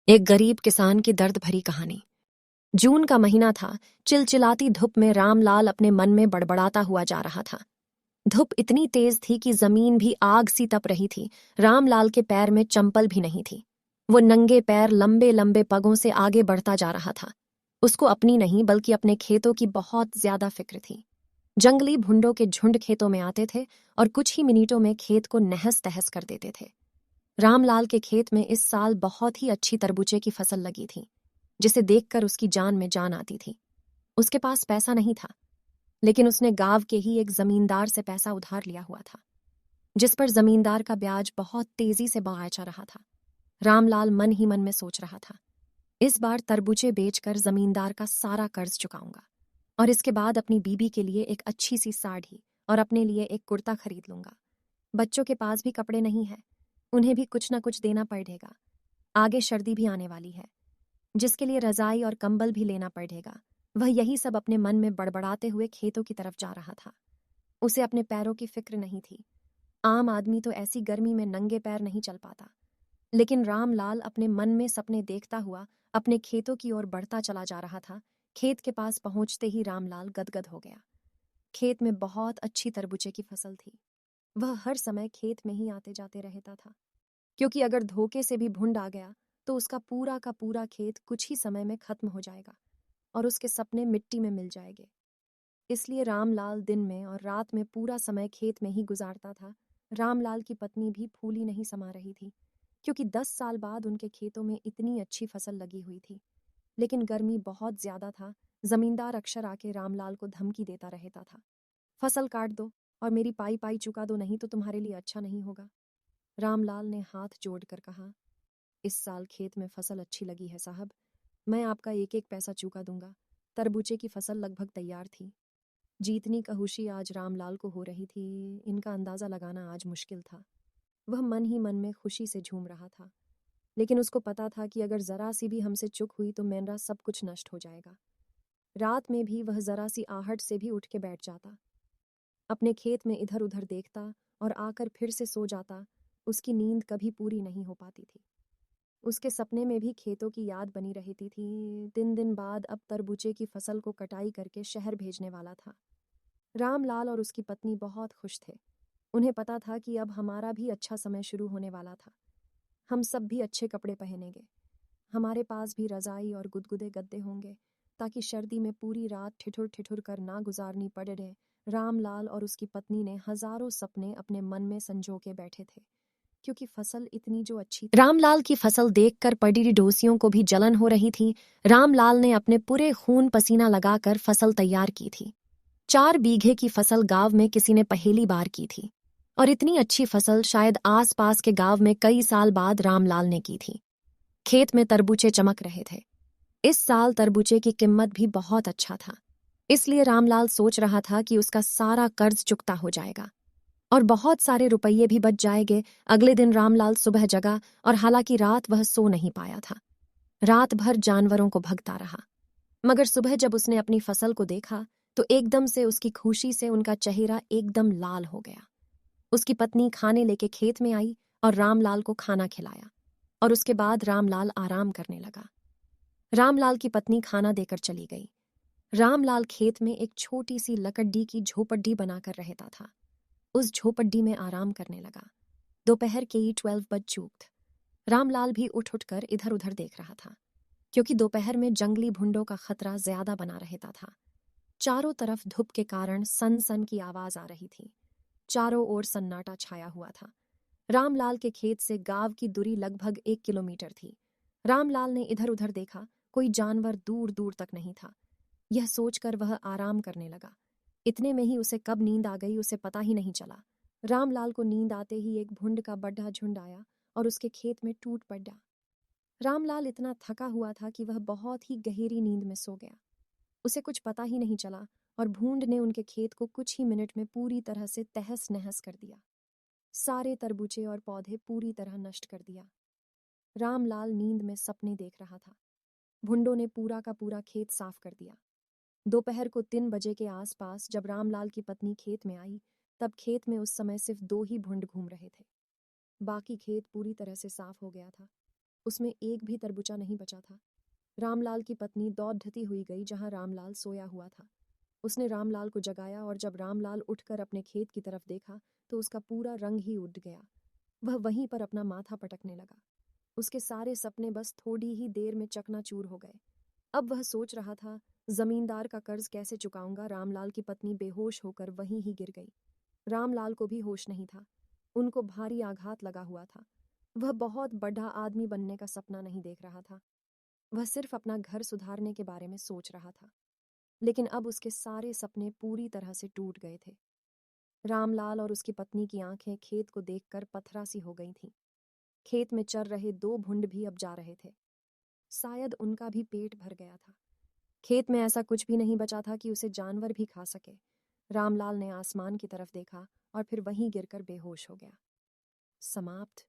एक गरीब किसान की दर्द भरी कहानी। जून का महीना था। चिलचिलाती धूप में रामलाल अपने मन में बड़बड़ाता हुआ जा रहा था। धूप इतनी तेज थी कि जमीन भी आग सी तप रही थी। रामलाल के पैर में चंपल भी नहीं थी। वो नंगे पैर लंबे लंबे पगों से आगे बढ़ता जा रहा था। उसको अपनी नहीं बल्कि अपने खेतों की बहुत ज्यादा फिक्र थी। जंगली भुंडों के झुंड खेतों में आते थे और कुछ ही मिनटों में खेत को नहस तहस कर देते थे। रामलाल के खेत में इस साल बहुत ही अच्छी तरबूजे की फसल लगी थी, जिसे देखकर उसकी जान में जान आती थी। उसके पास पैसा नहीं था, लेकिन उसने गांव के ही एक जमींदार से पैसा उधार लिया हुआ था, जिस पर जमींदार का ब्याज बहुत तेजी से बढ़ा जा रहा था। रामलाल मन ही मन में सोच रहा था, इस बार तरबूजे बेचकर जमींदार का सारा कर्ज चुकाऊंगा और इसके बाद अपनी बीबी के लिए एक अच्छी सी साड़ी और अपने लिए एक कुर्ता खरीद लूंगा। बच्चों के पास भी कपड़े नहीं है, उन्हें भी कुछ ना कुछ देना पड़ेगा। आगे सर्दी भी आने वाली है, जिसके लिए रजाई और कंबल भी लेना पड़ेगा। वह यही सब अपने मन में बड़बड़ाते हुए खेतों की तरफ जा रहा था। उसे अपने पैरों की फिक्र नहीं थी। आम आदमी तो ऐसी गर्मी में नंगे पैर नहीं चल पाता, लेकिन रामलाल अपने मन में सपने देखता हुआ अपने खेतों की ओर बढ़ता चला जा रहा था। खेत के पास पहुंचते ही रामलाल गदगद हो गया। खेत में बहुत अच्छी तरबूजे की फसल थी। वह हर समय खेत में ही आते जाते रहता था, क्योंकि अगर धोखे से भी भुंड आ गया तो उसका पूरा का पूरा खेत कुछ ही समय में खत्म हो जाएगा और उसके सपने मिट्टी में मिल जाएंगे। इसलिए रामलाल दिन में और रात में पूरा समय खेत में ही गुजारता था। रामलाल की पत्नी भी फूली नहीं समा रही थी, क्योंकि 10 साल बाद उनके खेतों में इतनी अच्छी फसल लगी हुई थी, लेकिन गर्मी बहुत ज्यादा था। जमींदार अक्सर आके रामलाल को धमकी देता रहता था, फसल काट दो और मेरी पाई पाई चुका दो, नहीं तो तुम्हारे लिए अच्छा नहीं होगा। रामलाल ने हाथ जोड़कर कहा, इस साल खेत में फसल अच्छी लगी है साहब, मैं आपका एक एक पैसा चुका दूंगा। तरबूजे की फसल लगभग तैयार थी। जीतनी का खुशी आज रामलाल को हो रही थी। इनका अंदाजा लगाना आज मुश्किल था। वह मन ही मन में खुशी से झूम रहा था, लेकिन उसको पता था कि अगर जरा सी भी हमसे चूक हुई तो मेरा सब कुछ नष्ट हो जाएगा। रात में भी वह जरा सी आहट से भी उठ के बैठ जाता, अपने खेत में इधर उधर देखता और आकर फिर से सो जाता। उसकी नींद कभी पूरी नहीं हो पाती थी। उसके सपने में भी खेतों की याद बनी रहती थी। 3 दिन बाद अब तरबूजे की फसल को कटाई करके शहर भेजने वाला था। रामलाल और उसकी पत्नी बहुत खुश थे। उन्हें पता था कि अब हमारा भी अच्छा समय शुरू होने वाला था। हम सब भी अच्छे कपड़े पहनेंगे। हमारे पास भी रजाई और गुदगुदे गद्दे होंगे, ताकि सर्दी में पूरी रात ठिठुर ठिठुर कर ना गुजारनी पड़े। रामलाल और उसकी पत्नी ने हजारों सपने अपने मन में संजो के बैठे थे, क्योंकि फसल इतनी जो अच्छी थी। रामलाल की फसल देखकर पड़ोसियों को भी जलन हो रही थी। रामलाल ने अपने पूरे खून पसीना लगाकर फसल तैयार की थी। 4 बीघे की फसल गांव में किसी ने पहली बार की थी, और इतनी अच्छी फसल शायद आसपास के गांव में कई साल बाद रामलाल ने की थी। खेत में तरबूजे चमक रहे थे। इस साल तरबूजे की कीमत भी बहुत अच्छा था, इसलिए रामलाल सोच रहा था कि उसका सारा कर्ज चुकता हो जाएगा और बहुत सारे रुपये भी बच जाएंगे। अगले दिन रामलाल सुबह जगा, और हालांकि रात वह सो नहीं पाया था। रात भर जानवरों को भगता रहा, मगर सुबह जब उसने अपनी फसल को देखा तो एकदम से उसकी खुशी से उनका चेहरा एकदम लाल हो गया। उसकी पत्नी खाने लेके खेत में आई और रामलाल को खाना खिलाया, और उसके बाद रामलाल आराम करने लगा। रामलाल की पत्नी खाना देकर चली गई। रामलाल खेत में एक छोटी सी लकड़ी की झोपड़ी बनाकर रहता था। उस झोपड़ी में आराम करने लगा। दोपहर के ही 12 बज चूक। रामलाल भी उठ उठकर इधर उधर देख रहा था, क्योंकि दोपहर में जंगली भुंडों का खतरा ज्यादा बना रहता था। चारों तरफ धूप के कारण सन सन की आवाज आ रही थी। चारों ओर सन्नाटा छाया हुआ था। रामलाल के खेत से गांव की दूरी लगभग 1 किलोमीटर थी। रामलाल ने इधर उधर देखा, कोई जानवर दूर दूर तक नहीं था। यह सोचकर वह आराम करने लगा। इतने में ही उसे कब नींद आ गई उसे पता ही नहीं चला। रामलाल को नींद आते ही एक भुंड का बड़ा झुंड आया और उसके खेत में टूट पड़ा। रामलाल इतना थका हुआ था कि वह बहुत ही गहरी नींद में सो गया। उसे कुछ पता ही नहीं चला और भूंड ने उनके खेत को कुछ ही मिनट में पूरी तरह से तहस नहस कर दिया। सारे तरबूजे और पौधे पूरी तरह नष्ट कर दिया। रामलाल नींद में सपने देख रहा था। भुंडों ने पूरा का पूरा खेत साफ कर दिया। दोपहर को 3 बजे के आसपास जब रामलाल की पत्नी खेत में आई, तब खेत में उस समय सिर्फ 2 ही भुंड घूम रहे थे। बाकी खेत पूरी तरह से साफ हो गया था। उसमें एक भी तरबूजा नहीं बचा था। रामलाल की पत्नी दौड़ती हुई गई जहां रामलाल सोया हुआ था। उसने रामलाल को जगाया और जब रामलाल उठकर अपने खेत की तरफ देखा तो उसका पूरा रंग ही उड़ गया। वह वहीं पर अपना माथा पटकने लगा। उसके सारे सपने बस थोड़ी ही देर में चकनाचूर हो गए। अब वह सोच रहा था, जमींदार का कर्ज कैसे चुकाऊंगा। रामलाल की पत्नी बेहोश होकर वहीं ही गिर गई। रामलाल को भी होश नहीं था। उनको भारी आघात लगा हुआ था। वह बहुत बड़ा आदमी बनने का सपना नहीं देख रहा था। वह सिर्फ अपना घर सुधारने के बारे में सोच रहा था। लेकिन अब उसके सारे सपने पूरी तरह से टूट गए थे। रामलाल और उसकी पत्नी की आंखें खेत को देखकर पत्थरा सी हो गई थीं। खेत में चर रहे दो भुंड भी अब जा रहे थे। शायद उनका भी पेट भर गया था। खेत में ऐसा कुछ भी नहीं बचा था कि उसे जानवर भी खा सके। रामलाल ने आसमान की तरफ देखा और फिर वहीं गिरकर बेहोश हो गया। समाप्त।